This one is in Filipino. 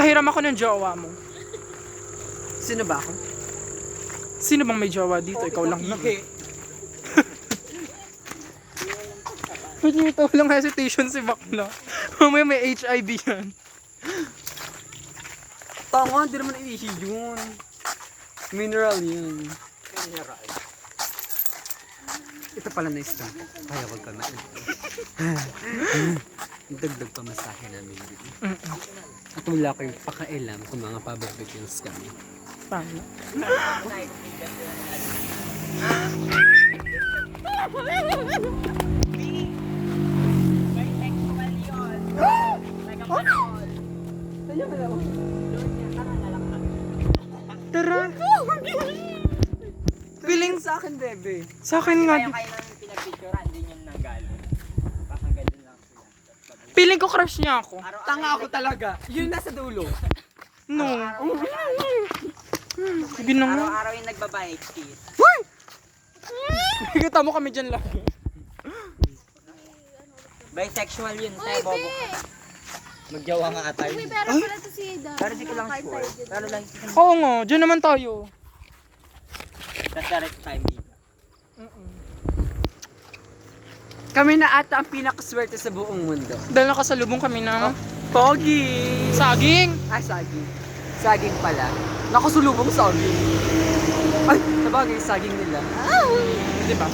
Pahiram ako ng jowa mo. Sino ba ako? Sino bang may jowa dito? Ikaw lang naman. Ito lang hesitation si Bakla. Mamaya may HIV yan. Tanga, hindi naman iihi yun. Mineral yun. Mineral. Ito pala nice to. Kaya wag ka na. Dagdag pa masahe namin dito. At wala kayong pakailam kung mga pabarbecues kami. Tama. Tara. Feeling sa akin, bebe. Sa akin nga. Kayo nang pinagpicturean, din yung nanggaling. Parang ganun lang sila. Feeling ko crush niya ako. Tanga ako talaga. Yun nasa dulo. No. Sige na nga. Araw-araw yung nagbabike kiss. Kita mo kami dyan lagi. Bisexual yun, tayo Uy, bobo. be! Magjawa nga atay. Uy, pero pala to si Dan. Pero di ko lang sure. Pero lang Oo nga, dyan naman tayo. that's direct time dito. Kami na ata ang pinakaswerte sa buong mundo. Dahil nakasalubong kami na Pogi! saging. Ay, saging. Saging pala. Nakasulubong saging. Ay, sabagay, saging nila. Di ba?